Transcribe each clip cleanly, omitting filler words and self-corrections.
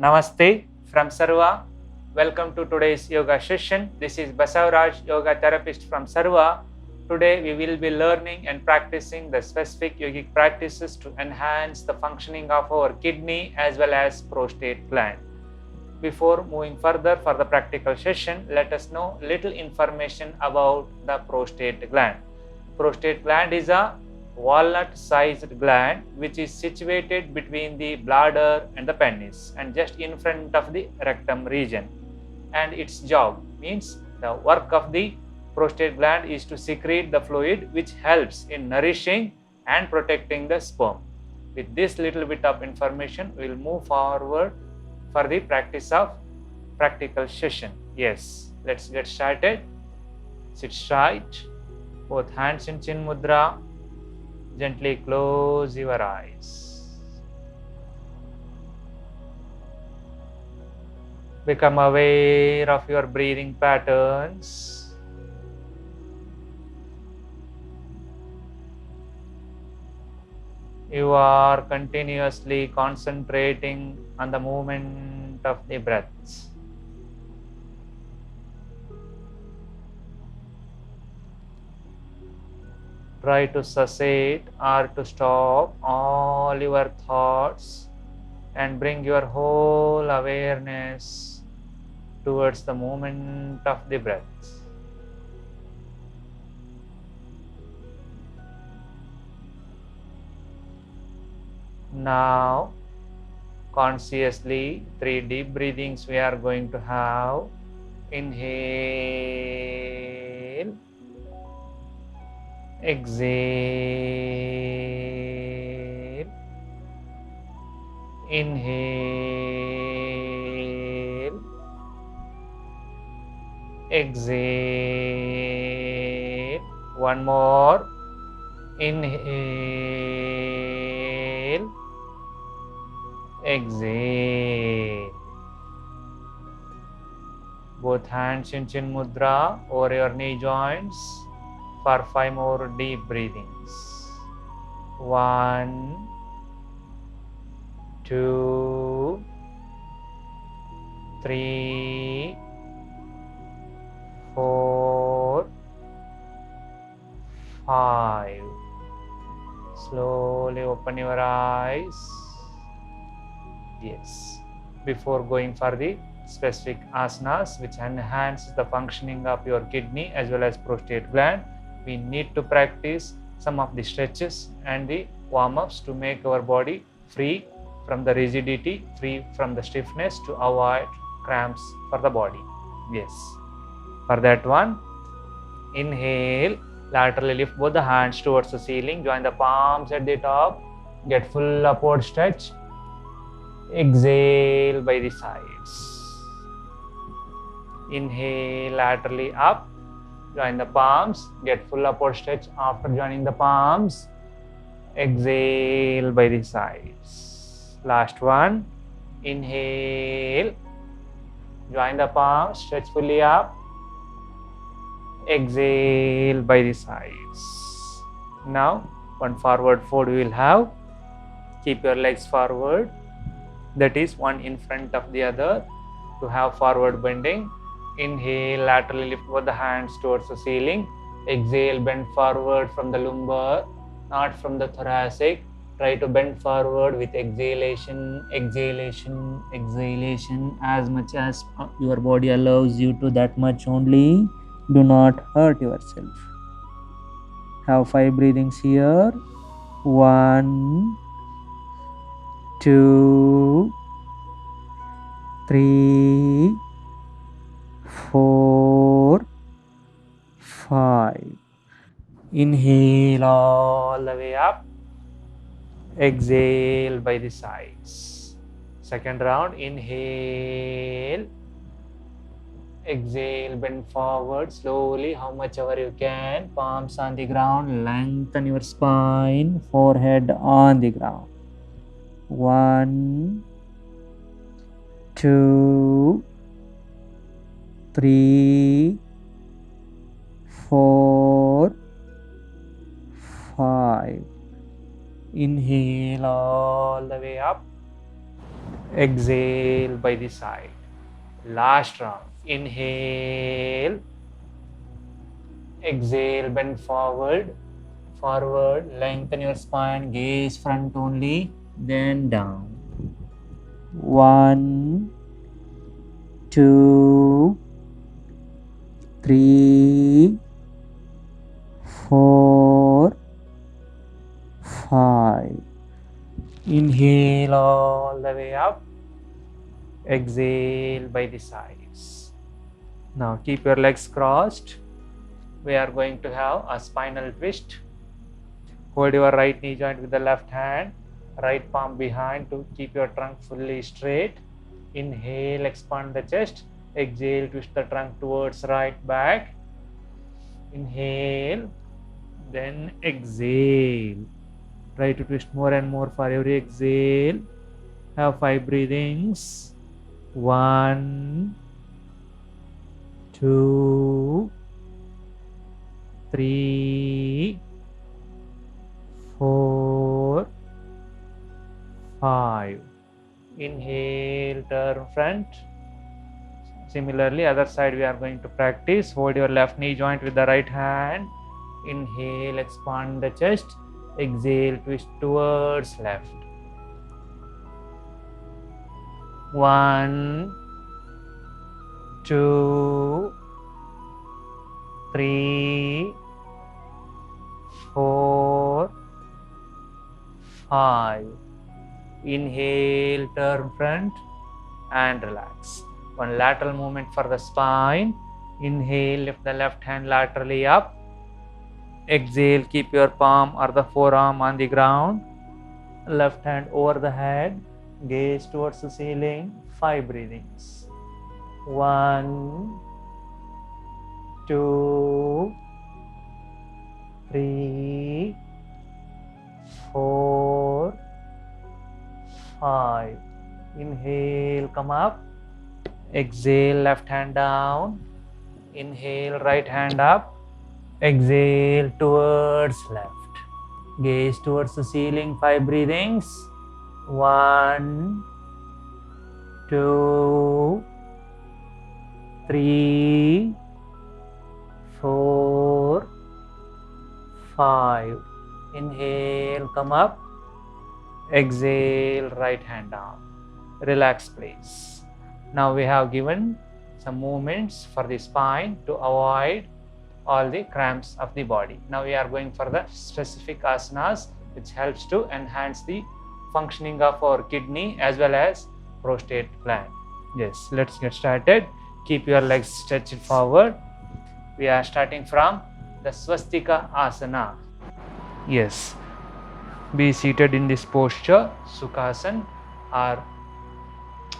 Namaste from Sarva. Welcome to today's yoga session. This is Basavaraj, yoga therapist from Sarva. Today we will be learning and practicing the specific yogic practices to enhance the functioning of our kidney as well as prostate gland. Before moving further for the practical session, let us know little information about the prostate gland. Prostate gland is a walnut-sized gland which is situated between the bladder and the penis and just in front of the rectum region. And its job means the work of the prostate gland is to secrete the fluid which helps in nourishing and protecting the sperm. With this little bit of information, we will move forward for the practice of practical session. Yes, let's get started. Sit straight, both hands in Chin Mudra. Gently close your eyes. Become aware of your breathing patterns. You are continuously concentrating on the movement of the breaths. Try to cessate or to stop all your thoughts and bring your whole awareness towards the movement of the breath. Now, consciously, 3 deep breathings we are going to have. Inhale. Exhale. Inhale. Exhale. One more. Inhale. Exhale. Both hands in Chin Mudra over your knee joints for 5 more deep breathings. 1, 2, 3, 4, 5. Slowly open your eyes. Yes. Before going for the specific asanas which enhance the functioning of your kidney as well as prostate gland, we need to practice some of the stretches and the warm-ups to make our body free from the rigidity, free from the stiffness to avoid cramps for the body. Yes. For that one, inhale, laterally lift both the hands towards the ceiling, join the palms at the top, get full upward stretch. Exhale by the sides. Inhale, laterally up. Join the palms, get full upward stretch after joining the palms. Exhale by the sides. Last one. Inhale, join the palms, stretch fully up. Exhale by the sides. Now, one forward fold we will have. Keep your legs forward. That is one in front of the other to have forward bending. Inhale, laterally lift both the hands towards the ceiling. Exhale, bend forward from the lumbar, not from the thoracic. Try to bend forward with exhalation, exhalation, exhalation. As much as your body allows you to, that much only. Do not hurt yourself. Have 5 breathings here. 1, 2, 3, 4, 5. Inhale all the way up. Exhale by the sides. Second round, inhale. Exhale, bend forward slowly, how much ever you can. Palms on the ground, lengthen your spine, forehead on the ground. 1, 2, 3, 4, 5. Inhale all the way up. exhale by the side. Last round. Inhale, exhale, bend forward, lengthen your spine, gaze front only, then down. 1, 2, 3, 4, 5. Inhale all the way up. Exhale by the sides. Now keep your legs crossed. We are going to have a spinal twist. Hold your right knee joint with the left hand, right palm behind to keep your trunk fully straight. Inhale, expand the chest. Exhale, twist the trunk towards right back. Inhale, then exhale. Try to twist more and more for every exhale. Have 5 breathings. 1, 2, 3, 4, 5. Inhale, turn front. Similarly, other side we are going to practice. Hold your left knee joint with the right hand. Inhale, expand the chest. Exhale, twist towards left. 1, 2, 3, 4, 5. Inhale, turn front and relax. One lateral movement for the spine. Inhale, lift the left hand laterally up. Exhale, keep your palm or the forearm on the ground. Left hand over the head. Gaze towards the ceiling. 5 breathings. 1, 2, 3, 4, 5. Inhale, come up. Exhale, left hand down. Inhale, right hand up. Exhale, towards left. Gaze towards the ceiling. 5 breathings. 1, 2, 3, 4, 5. Inhale, come up. Exhale, right hand down. Relax, please. Now we have given some movements for the spine to avoid all the cramps of the body. Now we are going for the specific asanas which helps to enhance the functioning of our kidney as well as prostate gland. Yes, let's get started. Keep your legs stretched forward. We are starting from the Swastika Asana. Yes, be seated in this posture, Sukhasana or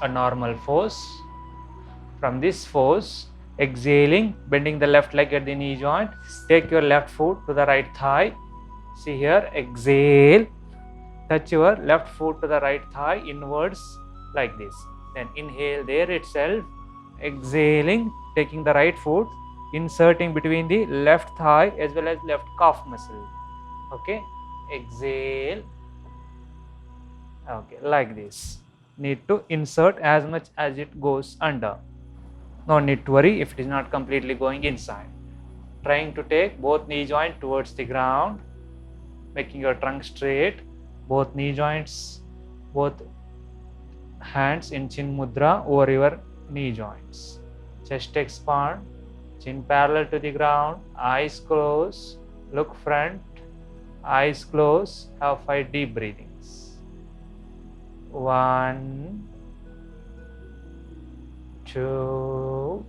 a normal pose. From this pose, exhaling, bending the left leg at the knee joint, take your left foot to the right thigh. See here, exhale, touch your left foot to the right thigh inwards like this. Then inhale there itself, exhaling, taking the right foot, inserting between the left thigh as well as left calf muscle. Okay, exhale. Okay, like this. Need to insert as much as it goes under. No need to worry if it is not completely going inside. Trying to take both knee joints towards the ground, making your trunk straight, both knee joints, both hands in chin mudra over your knee joints. Chest expand, chin parallel to the ground, eyes closed, look front, eyes closed, have 5 deep breathings. 1, 2,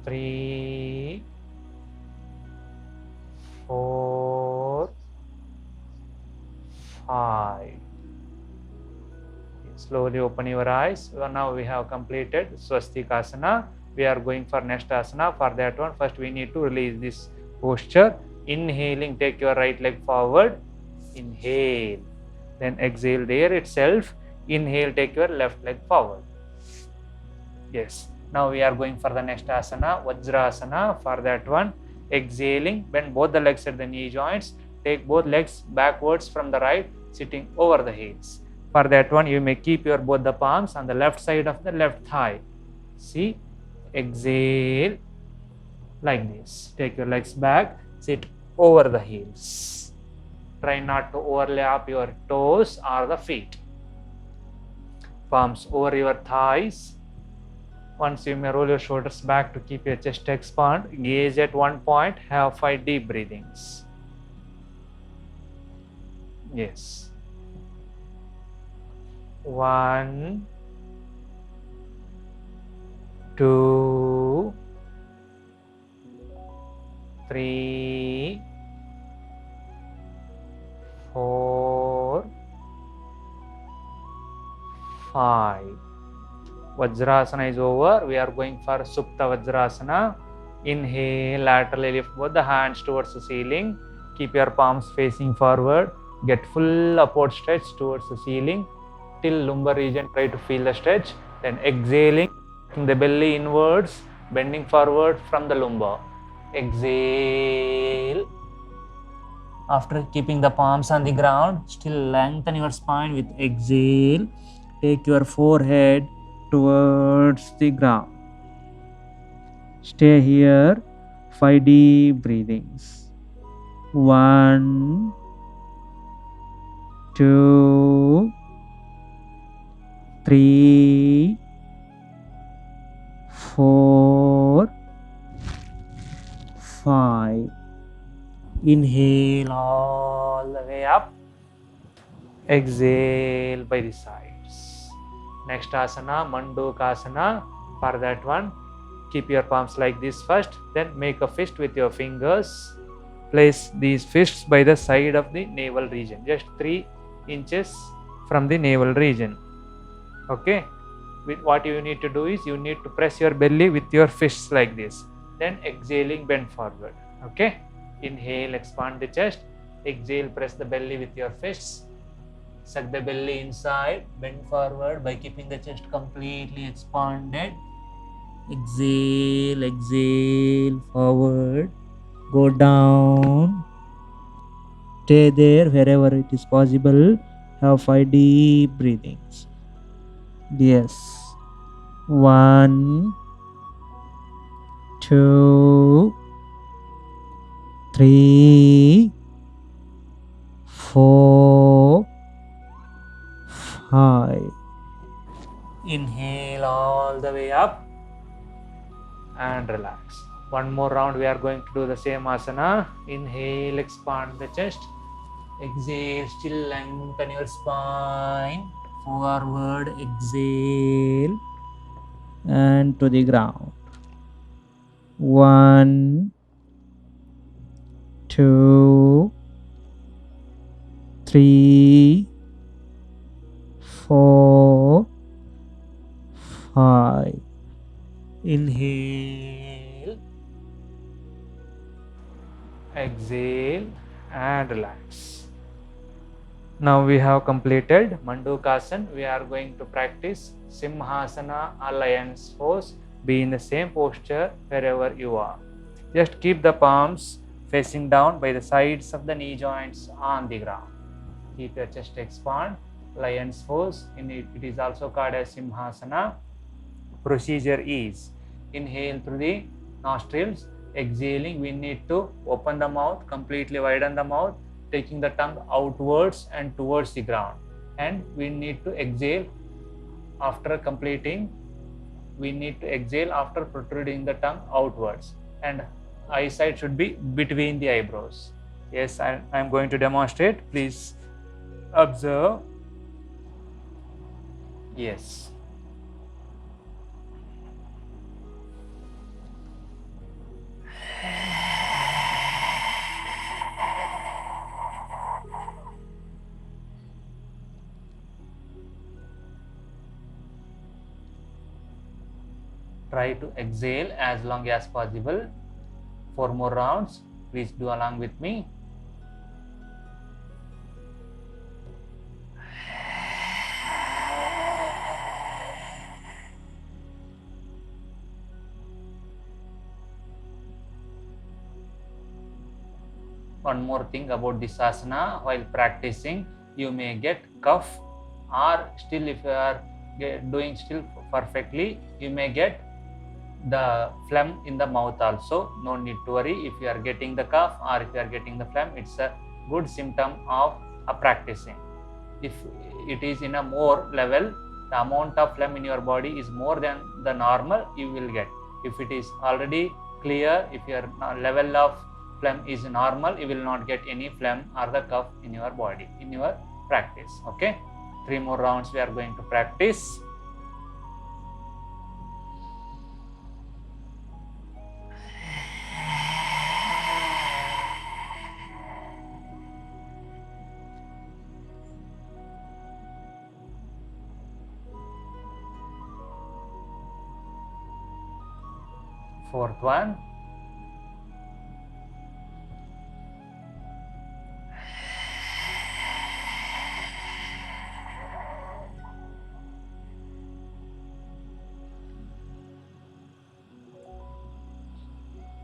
3, 4, 5. Slowly open your eyes. Now we have completed Swastikasana. We are going for next asana. For that one, first we need to release this posture. Inhaling, take your right leg forward. Inhale. Then exhale there itself. Inhale, take your left leg forward. Yes. Now we are going for the next asana, Vajrasana. For that one, exhaling, bend both the legs at the knee joints. Take both legs backwards from the right, sitting over the heels. For that one, you may keep your both the palms on the left side of the left thigh. See, exhale like this. Take your legs back, sit over the heels. Try not to overlap your toes or the feet. Palms over your thighs. Once you may roll your shoulders back to keep your chest expand. Gaze at one point. Have 5 deep breathings. Yes. 1, 2, 3, 4, 5. Vajrasana is over. We are going for Supta Vajrasana. Inhale, laterally lift both the hands towards the ceiling. Keep your palms facing forward. Get full upward stretch towards the ceiling. Till lumbar region, try to feel the stretch. Then exhaling, the belly inwards, bending forward from the lumbar. Exhale. After keeping the palms on the ground, still lengthen your spine with exhale. Take your forehead towards the ground. Stay here. 5 deep breathings. 1, 2, 3, 4, 5. Inhale all the way up. Exhale by the sides. Next asana, Mandukasana. For that one, keep your palms like this first. Then make a fist with your fingers. Place these fists by the side of the navel region. Just 3 inches from the navel region. Okay. With what you need to do is you need to press your belly with your fists like this. Then exhaling, bend forward. Okay. Inhale, expand the chest. Exhale, press the belly with your fists. Suck the belly inside, bend forward by keeping the chest completely expanded. Exhale, exhale, forward. Go down. Stay there wherever it is possible. Have 5 deep breathings. Yes. 1, 2, 3, 4, 5. Inhale all the way up and relax. One more round. We are going to do the same asana. Inhale, expand the chest. Exhale, still lengthen your spine. Forward, exhale, and to the ground. 1, 2, 3, 4, 5. Inhale, exhale, and relax. Now we have completed Mandukasana. We are going to practice Simhasana or lion's pose. Be in the same posture wherever you are. Just keep the palms facing down by the sides of the knee joints on the ground. Keep your chest expand. Lion's pose. It is also called as Simhasana. Procedure is inhale through the nostrils. Exhaling, we need to open the mouth, completely widen the mouth, taking the tongue outwards and towards the ground. And we need to exhale after completing. We need to exhale after protruding the tongue outwards. And eyesight should be between the eyebrows. Yes, I am going to demonstrate. Please observe. Yes. Try to exhale as long as possible. 4 more rounds. Please do along with me. One more thing about this asana, while practicing, you may get cough or still if you are doing still perfectly, you may get the phlegm in the mouth also. No need to worry if you are getting the cough or if you are getting the phlegm. It's a good symptom of practicing. If it is in a more level, the amount of phlegm in your body is more than the normal, you will get. If it is already clear, if your level of phlegm is normal, you will not get any phlegm or the cough in your body, in your practice. Okay, 3 more rounds we are going to practice. Fourth one.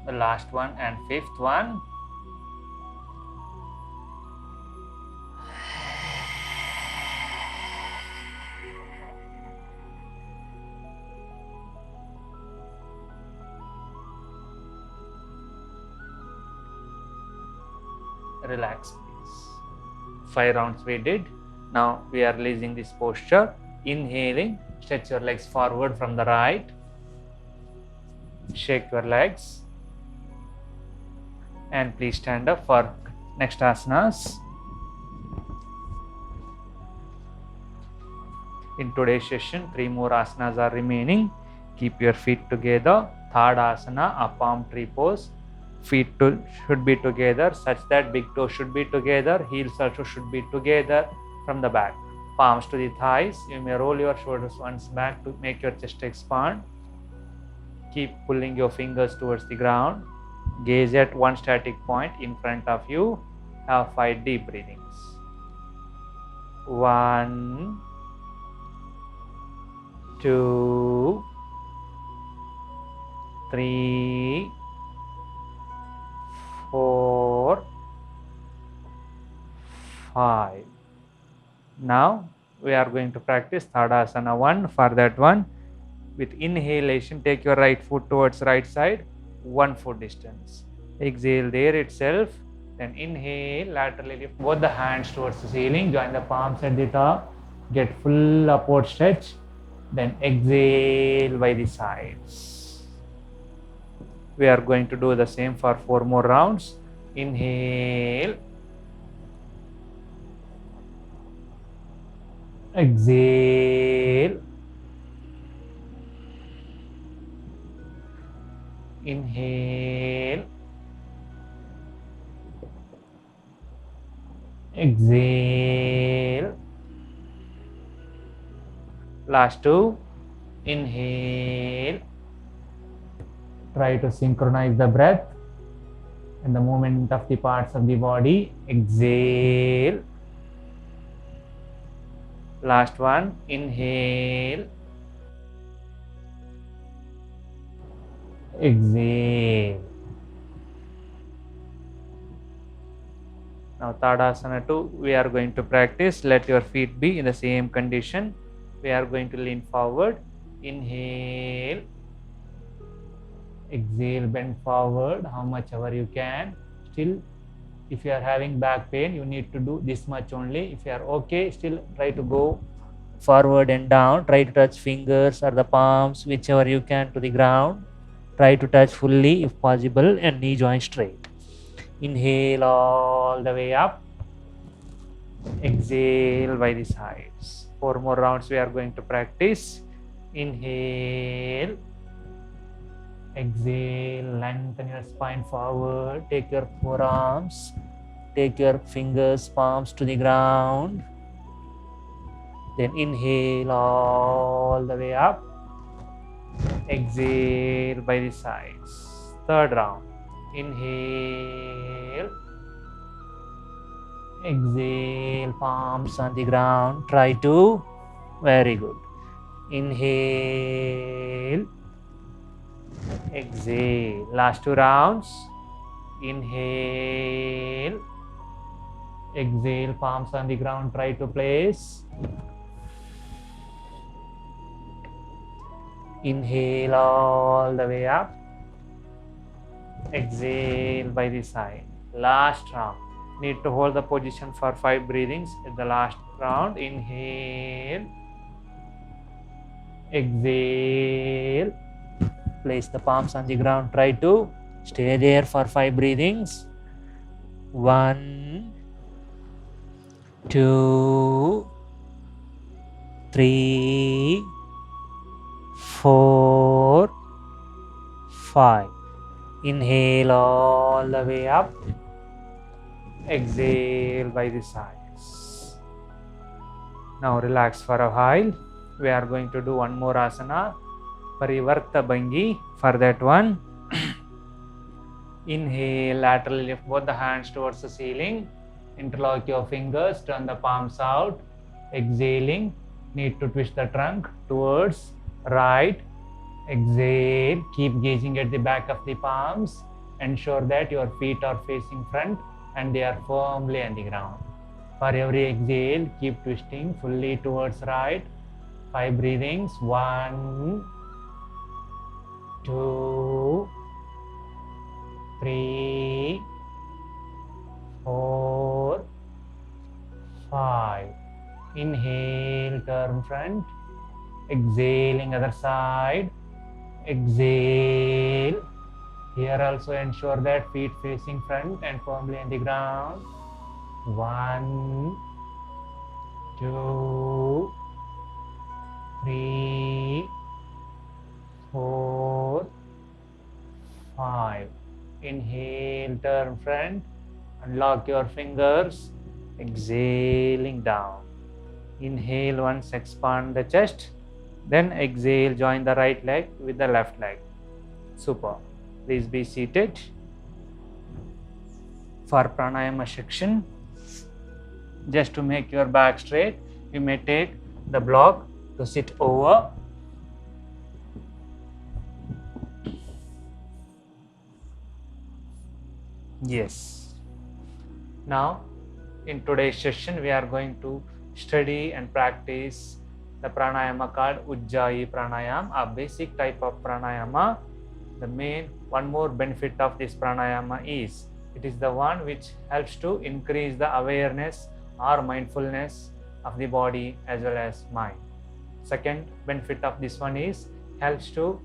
The last one and fifth one. Relax, please. 5 rounds we did. Now we are releasing this posture. Inhaling, stretch your legs forward from the right. Shake your legs. And please stand up for next asanas. In today's session, 3 more asanas are remaining. Keep your feet together. Third asana, a palm tree pose. Feet should be together such that big toe should be together. Heels also should be together from the back. Palms to the thighs. You may roll your shoulders once back to make your chest expand. Keep pulling your fingers towards the ground. Gaze at one static point in front of you. Have 5 deep breathings. 1, 2, 3, 4, 5. Now we are going to practice Tadasana 1. For that one, with inhalation, take your right foot towards right side, 1 foot distance. Exhale there itself. Then inhale, laterally lift both the hands towards the ceiling. Join the palms at the top. Get full upward stretch. Then exhale by the sides. We are going to do the same for 4 more rounds. Inhale. Exhale. Inhale. Exhale. Last 2. Inhale. Try to synchronize the breath and the movement of the parts of the body. Exhale. Last one. Inhale. Exhale. Now Tadasana 2, we are going to practice. Let your feet be in the same condition. We are going to lean forward. Inhale. Exhale, bend forward how much ever you can. Still, if you are having back pain, you need to do this much only. If you are okay, still try to go forward and down. Try to touch fingers or the palms, whichever you can, to the ground. Try to touch fully if possible and knee joint straight. Inhale all the way up. Exhale by the sides. 4 more rounds we are going to practice. Inhale. Exhale, lengthen your spine forward. Take your forearms. Take your fingers, palms to the ground. Then inhale all the way up. Exhale by the sides. Third round. Inhale. Exhale, palms on the ground. Try to. Very good. Inhale. Exhale. Last 2 rounds. Inhale. Exhale, palms on the ground. Try to place. Inhale all the way up. Exhale by the side. Last round. Need to hold the position for 5 breathings at the last round. Inhale. Exhale. Place the palms on the ground. Try to stay there for 5 breathings. 1, 2, 3, 4, 5. Inhale all the way up. Exhale by the sides. Now relax for a while. We are going to do one more asana, Parivarta Bhangi. For that one, inhale, laterally lift both the hands towards the ceiling. Interlock your fingers, turn the palms out. Exhaling, need to twist the trunk towards right. Exhale, keep gazing at the back of the palms. Ensure that your feet are facing front and they are firmly on the ground. For every exhale, keep twisting fully towards right. 5 breathings. 1, 2, 3, 4, 5. Inhale, turn front. Exhaling other side. Exhale. Here also ensure that feet facing front and firmly on the ground. 1, 2, 3, 4, 5. Inhale, turn front. Unlock your fingers. Exhaling down. Inhale once, expand the chest. Then exhale, join the right leg with the left leg. Super. Please be seated. For pranayama section, just to make your back straight, you may take the block to sit over. Yes. Now, in today's session, we are going to study and practice the pranayama called Ujjayi Pranayama, a basic type of pranayama. The main one more benefit of this pranayama is it is the one which helps to increase the awareness or mindfulness of the body as well as mind. Second benefit of this one is helps to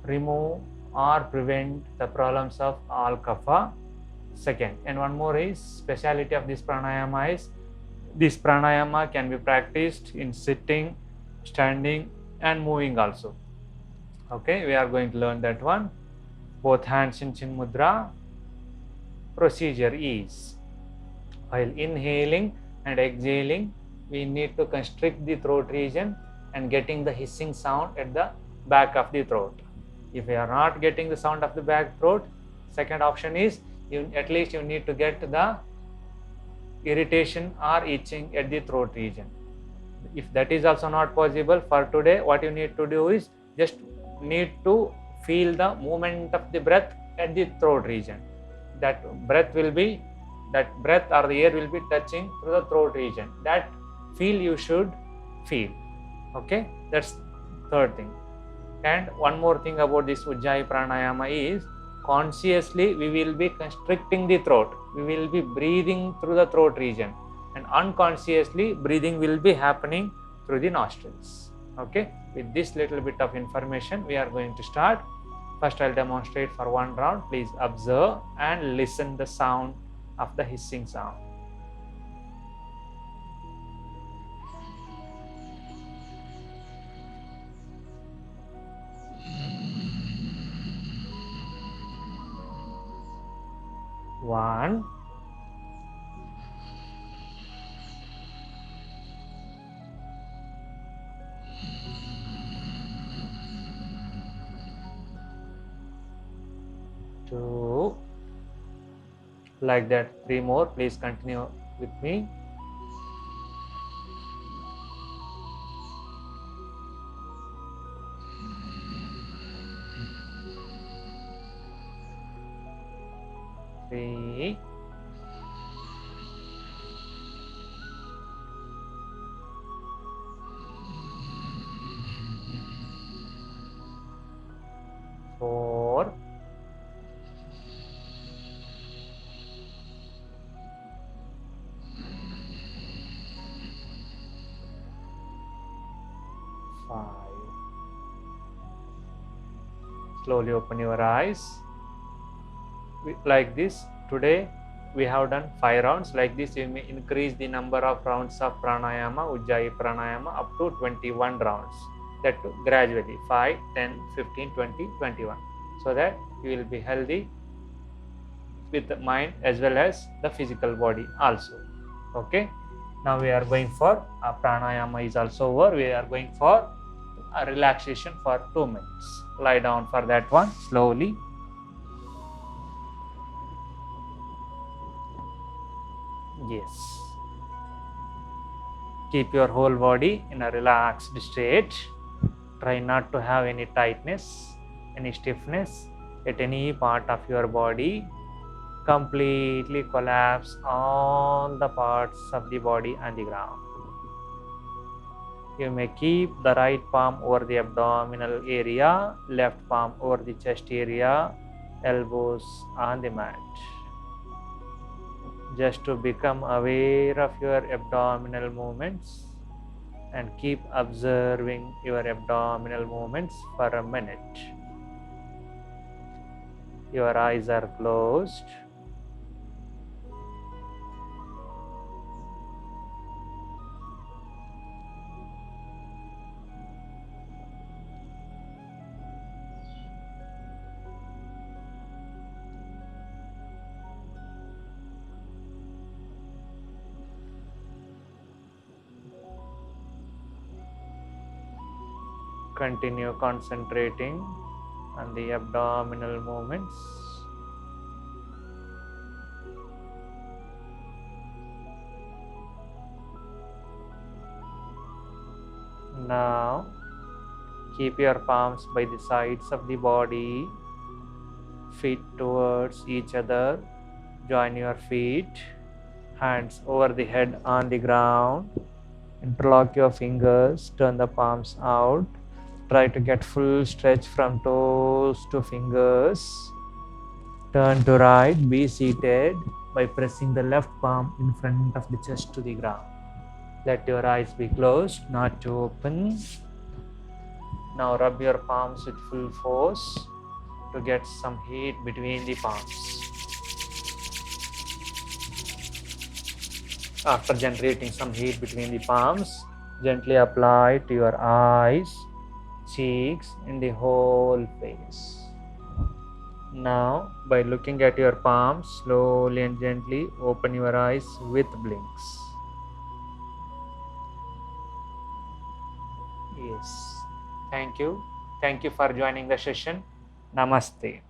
remove or prevent the problems of all kapha. Second, and one more is speciality of this pranayama is this pranayama can be practiced in sitting, standing and moving also. Okay, we are going to learn that one. Both hands in Chin Mudra. Procedure is while inhaling and exhaling, we need to constrict the throat region and getting the hissing sound at the back of the throat. If you are not getting the sound of the back throat, second option is at least you need to get the irritation or itching at the throat region. If that is also not possible for today, what you need to do is just need to feel the movement of the breath at the throat region. That breath or the air will be touching through the throat region. That feel you should feel. Okay, that's third thing. And one more thing about this Ujjayi Pranayama is consciously we will be constricting the throat. We will be breathing through the throat region, and unconsciously breathing will be happening through the nostrils. Okay, with this little bit of information, we are going to start. First, I'll demonstrate for one round. Please observe and listen the sound of the hissing sound. One, two, like that. 3 more. Please continue with me. Three, Slowly open your eyes. Like this, today we have done 5 rounds. Like this, you may increase the number of rounds of pranayama, Ujjayi pranayama up to 21 rounds. That too, gradually 5, 10, 15, 20, 21. So that you will be healthy with the mind as well as the physical body also. Okay. Now we are going for pranayama is also over. We are going for a relaxation for 2 minutes. Lie down for that one slowly. Yes. Keep your whole body in a relaxed state. Try not to have any tightness, any stiffness at any part of your body. Completely collapse all the parts of the body on the ground. You may keep the right palm over the abdominal area, left palm over the chest area, elbows on the mat. Just to become aware of your abdominal movements and keep observing your abdominal movements for a minute. Your eyes are closed. Continue concentrating on the abdominal movements. Now, keep your palms by the sides of the body, feet towards each other. Join your feet, hands over the head on the ground. Interlock your fingers, turn the palms out. Try to get full stretch from toes to fingers. Turn to right, be seated by pressing the left palm in front of the chest to the ground. Let your eyes be closed, not to open. Now rub your palms with full force to get some heat between the palms. After generating some heat between the palms, gently apply to your eyes, cheeks, and the whole face. Now, by looking at your palms, slowly and gently open your eyes with blinks. Yes. Thank you. Thank you for joining the session. Namaste.